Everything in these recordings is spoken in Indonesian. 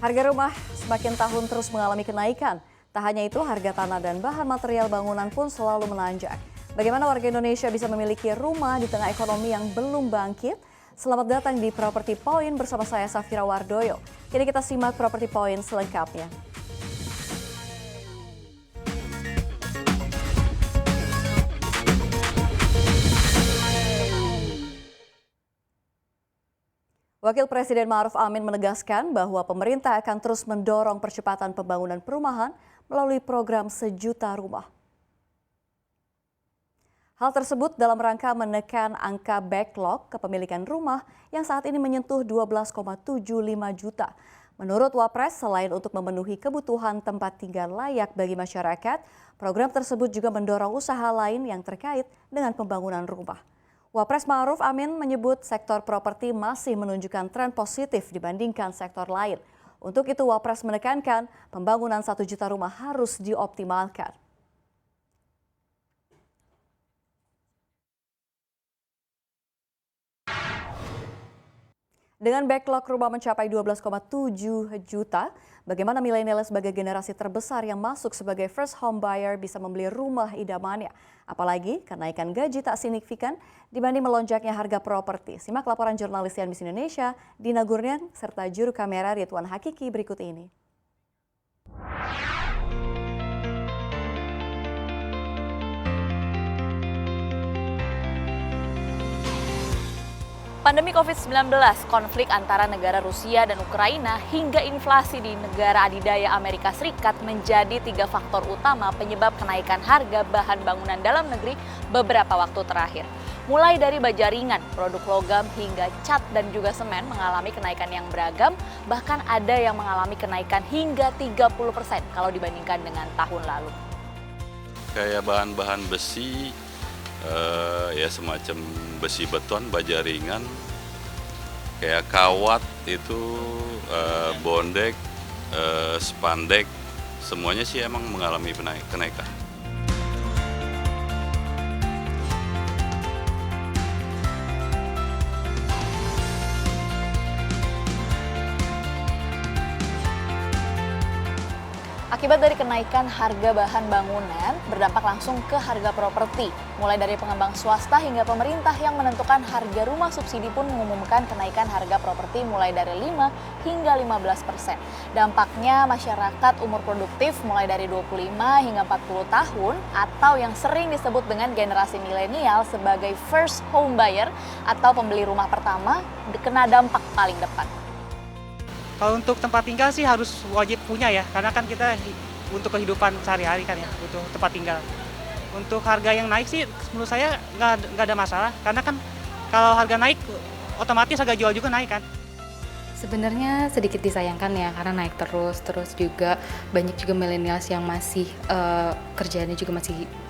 Harga rumah semakin tahun terus mengalami kenaikan. Tak hanya itu, harga tanah dan bahan material bangunan pun selalu menanjak. Bagaimana warga Indonesia bisa memiliki rumah di tengah ekonomi yang belum bangkit? Selamat datang di Property Point bersama saya Safira Wardoyo. Kini kita simak Property Point selengkapnya. Wakil Presiden Ma'ruf Amin menegaskan bahwa pemerintah akan terus mendorong percepatan pembangunan perumahan melalui program Sejuta Rumah. Hal tersebut dalam rangka menekan angka backlog kepemilikan rumah yang saat ini menyentuh 12,75 juta. Menurut Wapres, selain untuk memenuhi kebutuhan tempat tinggal layak bagi masyarakat, program tersebut juga mendorong usaha lain yang terkait dengan pembangunan rumah. Wapres Ma'ruf Amin menyebut sektor properti masih menunjukkan tren positif dibandingkan sektor lain. Untuk itu Wapres menekankan pembangunan 1 juta rumah harus dioptimalkan. Dengan backlog rumah mencapai 12,7 juta, bagaimana milenial sebagai generasi terbesar yang masuk sebagai first home buyer bisa membeli rumah idamannya? Apalagi kenaikan gaji tak signifikan dibanding melonjaknya harga properti. Simak laporan jurnalis CNBC Indonesia, Dina Gurnian, serta juru kamera Ridwan Hakiki berikut ini. Pandemi COVID-19, konflik antara negara Rusia dan Ukraina, hingga inflasi di negara adidaya Amerika Serikat menjadi 3 faktor utama penyebab kenaikan harga bahan bangunan dalam negeri beberapa waktu terakhir. Mulai dari baja ringan, produk logam hingga cat dan juga semen mengalami kenaikan yang beragam, bahkan ada yang mengalami kenaikan hingga 30% kalau dibandingkan dengan tahun lalu. Kayak bahan-bahan besi, ya semacam besi beton, baja ringan, kayak kawat itu, bondek, spandek, semuanya sih emang mengalami kenaikan. Akibat dari kenaikan harga bahan bangunan berdampak langsung ke harga properti. Mulai dari pengembang swasta hingga pemerintah yang menentukan harga rumah subsidi pun mengumumkan kenaikan harga properti mulai dari 5 hingga 15%. Dampaknya masyarakat umur produktif mulai dari 25 hingga 40 tahun atau yang sering disebut dengan generasi milenial sebagai first home buyer atau pembeli rumah pertama kena dampak paling depan. Kalau untuk tempat tinggal sih harus wajib punya ya, karena kan kita untuk kehidupan sehari-hari kan ya, butuh tempat tinggal. Untuk harga yang naik sih menurut saya nggak ada masalah, karena kan kalau harga naik otomatis harga jual juga naik kan. Sebenarnya sedikit disayangkan ya, karena naik terus juga banyak juga millennials yang masih kerjaannya juga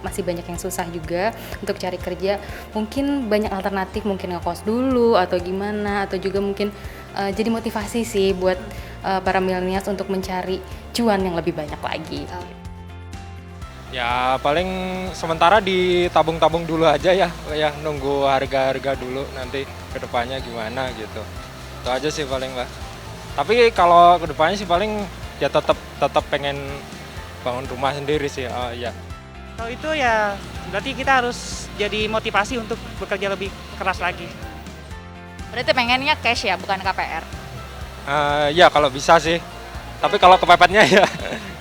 masih banyak yang susah juga untuk cari kerja. Mungkin banyak alternatif, mungkin ngekos dulu atau gimana, atau juga mungkin jadi motivasi sih buat para millennials untuk mencari cuan yang lebih banyak lagi. Ya paling sementara ditabung-tabung dulu aja ya nunggu harga-harga dulu, nanti kedepannya gimana gitu. Itu aja sih paling Mbak. Tapi kalau kedepannya sih paling ya tetap pengen bangun rumah sendiri sih. Ya. Kalau itu ya berarti kita harus jadi motivasi untuk bekerja lebih keras lagi. Berarti pengennya cash ya, bukan KPR? Ya kalau bisa sih. Tapi kalau kepepetnya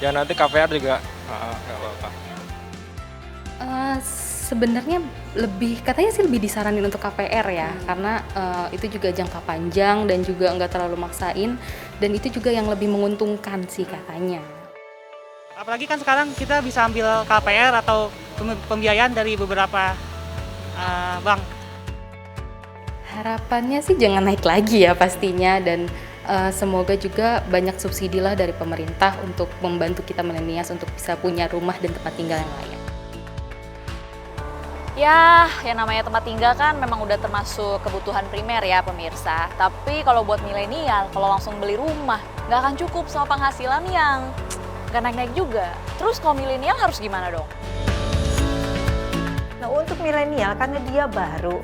ya nanti KPR juga nggak apa-apa. Sebenarnya katanya sih lebih disaranin untuk KPR ya, karena itu juga jangka panjang dan juga nggak terlalu maksain, dan itu juga yang lebih menguntungkan sih katanya. Apalagi kan sekarang kita bisa ambil KPR atau pembiayaan dari beberapa bank. Harapannya sih jangan naik lagi ya pastinya, dan semoga juga banyak subsidi lah dari pemerintah untuk membantu kita milenials untuk bisa punya rumah dan tempat tinggal yang layak. Ya, yang namanya tempat tinggal kan memang udah termasuk kebutuhan primer ya pemirsa. Tapi kalau buat milenial, kalau langsung beli rumah, nggak akan cukup sama penghasilan yang nggak naik-naik juga. Terus kalau milenial harus gimana dong? Nah untuk milenial karena dia baru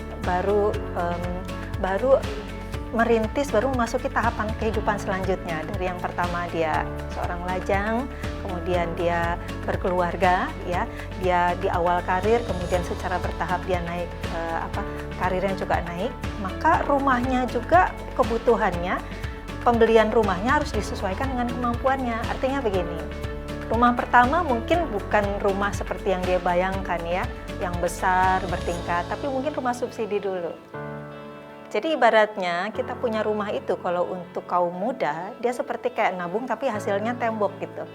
merintis, baru memasuki tahapan kehidupan selanjutnya. Dari yang pertama dia seorang lajang, kemudian dia berkeluarga, ya, dia di awal karir, kemudian secara bertahap dia naik, karirnya juga naik. Maka rumahnya juga kebutuhannya, pembelian rumahnya harus disesuaikan dengan kemampuannya. Artinya begini, rumah pertama mungkin bukan rumah seperti yang dia bayangkan ya, yang besar, bertingkat, tapi mungkin rumah subsidi dulu. Jadi ibaratnya kita punya rumah itu kalau untuk kaum muda, dia seperti kayak nabung tapi hasilnya tembok gitu.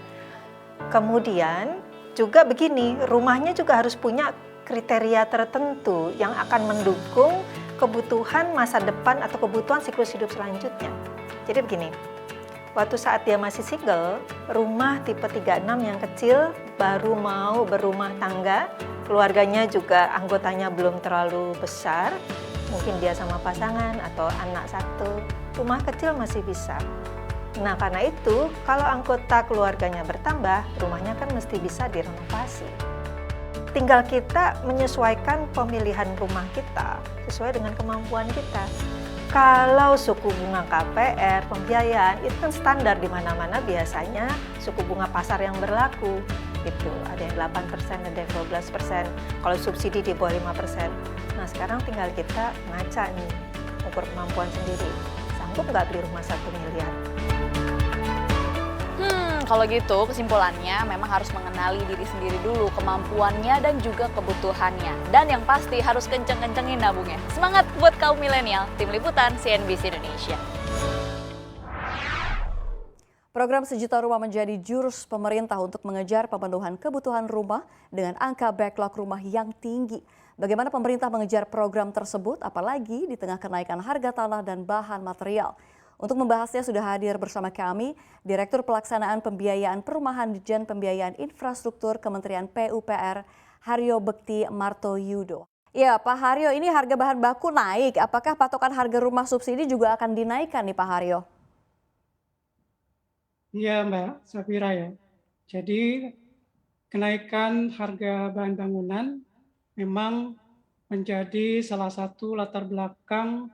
Kemudian juga begini, rumahnya juga harus punya kriteria tertentu yang akan mendukung kebutuhan masa depan atau kebutuhan siklus hidup selanjutnya. Jadi begini, waktu saat dia masih single, rumah tipe 36 yang kecil, baru mau berumah tangga, keluarganya juga anggotanya belum terlalu besar, mungkin dia sama pasangan atau anak satu, rumah kecil masih bisa. Nah, karena itu kalau anggota keluarganya bertambah, rumahnya kan mesti bisa direnovasi. Tinggal kita menyesuaikan pemilihan rumah kita sesuai dengan kemampuan kita. Kalau suku bunga KPR, pembiayaan, itu kan standar di mana-mana biasanya suku bunga pasar yang berlaku. Itu ada yang 8%, ada yang 12%. Kalau subsidi di bawah 5%. Nah, sekarang tinggal kita ngaca nih, ukur kemampuan sendiri. Sanggup nggak beli rumah 1 miliar? Kalau gitu kesimpulannya memang harus mengenali diri sendiri dulu, kemampuannya dan juga kebutuhannya. Dan yang pasti harus kenceng-kencengin nabungnya. Semangat buat kaum milenial. Tim Liputan CNBC Indonesia. Program Sejuta Rumah menjadi jurus pemerintah untuk mengejar pemenuhan kebutuhan rumah dengan angka backlog rumah yang tinggi. Bagaimana pemerintah mengejar program tersebut, apalagi di tengah kenaikan harga tanah dan bahan material? Untuk membahasnya sudah hadir bersama kami Direktur Pelaksanaan Pembiayaan Perumahan Ditjen Pembiayaan Infrastruktur Kementerian PUPR Haryo Bekti Martoyudo. Ya Pak Haryo, ini harga bahan baku naik. Apakah patokan harga rumah subsidi juga akan dinaikkan nih Pak Haryo? Iya Mbak Safira ya. Jadi kenaikan harga bahan bangunan memang menjadi salah satu latar belakang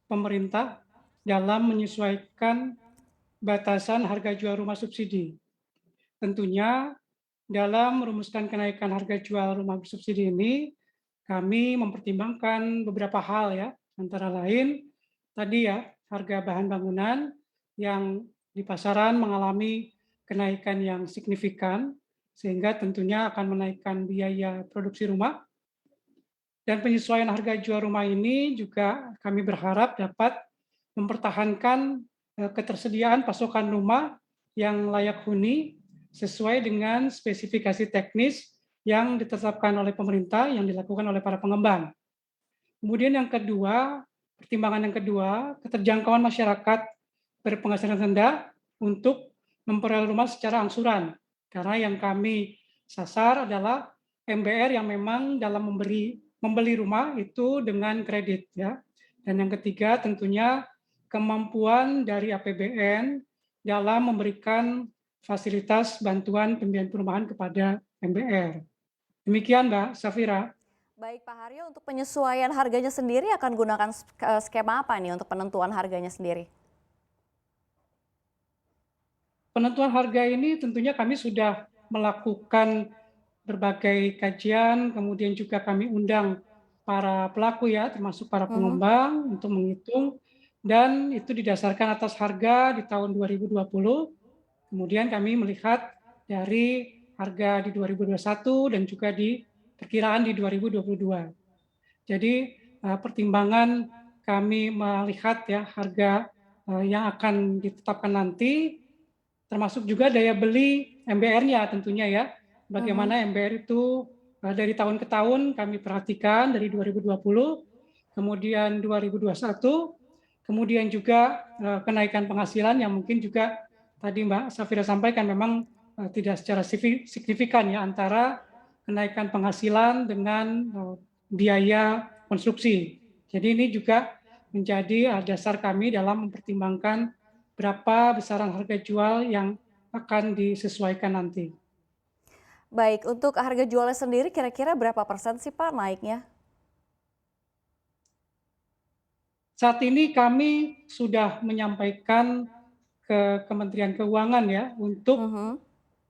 pemerintah dalam menyesuaikan batasan harga jual rumah subsidi. Tentunya dalam merumuskan kenaikan harga jual rumah bersubsidi ini, kami mempertimbangkan beberapa hal ya, antara lain tadi ya, harga bahan bangunan yang di pasaran mengalami kenaikan yang signifikan, sehingga tentunya akan menaikkan biaya produksi rumah. Dan penyesuaian harga jual rumah ini juga kami berharap dapat mempertahankan ketersediaan pasokan rumah yang layak huni sesuai dengan spesifikasi teknis yang ditetapkan oleh pemerintah yang dilakukan oleh para pengembang. Kemudian yang kedua, pertimbangan yang kedua, keterjangkauan masyarakat berpenghasilan rendah untuk memperoleh rumah secara angsuran. Karena yang kami sasar adalah MBR yang memang dalam membeli rumah itu dengan kredit ya. Dan yang ketiga tentunya kemampuan dari APBN dalam memberikan fasilitas bantuan pembiayaan perumahan kepada MBR. Demikian Mbak Safira. Baik Pak Haryo, untuk penyesuaian harganya sendiri akan gunakan skema apa nih untuk penentuan harganya sendiri? Penentuan harga ini tentunya kami sudah melakukan berbagai kajian, kemudian juga kami undang para pelaku ya, termasuk para pengembang untuk menghitung, dan itu didasarkan atas harga di tahun 2020. Kemudian kami melihat dari harga di 2021 dan juga di perkiraan di 2022. Jadi pertimbangan kami melihat ya harga yang akan ditetapkan nanti, termasuk juga daya beli MBR-nya tentunya ya. Bagaimana MBR itu dari tahun ke tahun kami perhatikan dari 2020, kemudian 2021, kemudian juga kenaikan penghasilan yang mungkin juga tadi Mbak Safira sampaikan memang tidak secara signifikan ya antara kenaikan penghasilan dengan biaya konstruksi. Jadi ini juga menjadi dasar kami dalam mempertimbangkan berapa besaran harga jual yang akan disesuaikan nanti. Baik, untuk harga jualnya sendiri kira-kira berapa persen sih Pak naiknya? saat ini kami sudah menyampaikan ke Kementerian Keuangan ya untuk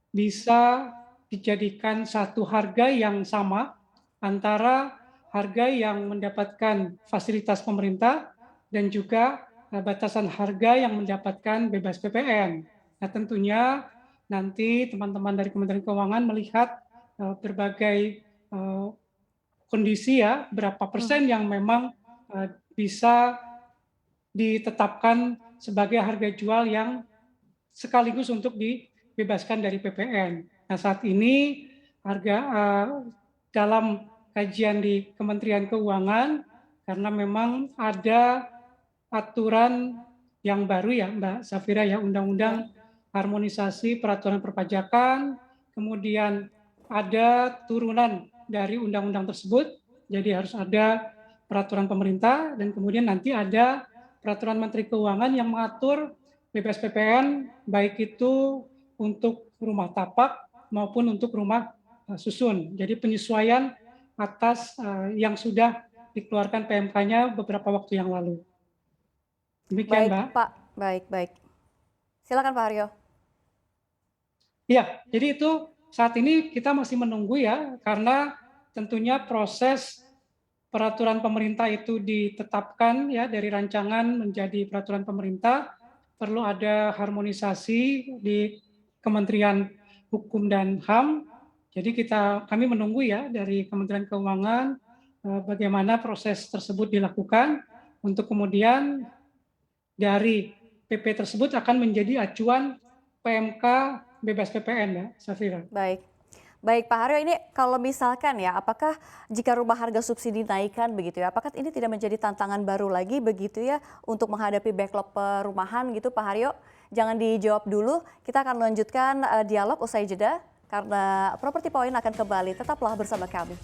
bisa dijadikan satu harga yang sama antara harga yang mendapatkan fasilitas pemerintah dan juga batasan harga yang mendapatkan bebas PPN. Nah, tentunya nanti teman-teman dari Kementerian Keuangan melihat berbagai kondisi ya, berapa persen yang memang bisa ditetapkan sebagai harga jual yang sekaligus untuk dibebaskan dari PPN. Nah, saat ini harga dalam kajian di Kementerian Keuangan, karena memang ada aturan yang baru ya Mbak Safira ya, Undang-Undang Harmonisasi Peraturan Perpajakan, kemudian ada turunan dari undang-undang tersebut, jadi harus ada peraturan pemerintah dan kemudian nanti ada peraturan Menteri Keuangan yang mengatur bebas PPN baik itu untuk rumah tapak maupun untuk rumah susun. Jadi penyesuaian atas yang sudah dikeluarkan PMK-nya beberapa waktu yang lalu. Demikian, Baik, Mbak. Pak. Baik. Silakan Pak Haryo. Iya, jadi itu saat ini kita masih menunggu ya, karena tentunya proses peraturan pemerintah itu ditetapkan ya dari rancangan menjadi peraturan pemerintah, perlu ada harmonisasi di Kementerian Hukum dan HAM. Jadi kami menunggu ya dari Kementerian Keuangan bagaimana proses tersebut dilakukan untuk kemudian dari PP tersebut akan menjadi acuan PMK bebas PPN ya, Safira. Baik Pak Haryo, ini kalau misalkan ya, apakah jika rumah harga subsidi naikkan begitu ya, apakah ini tidak menjadi tantangan baru lagi begitu ya untuk menghadapi backlog perumahan gitu Pak Haryo? Jangan dijawab dulu, kita akan lanjutkan dialog usai jeda karena Properti Point akan kembali, tetaplah bersama kami.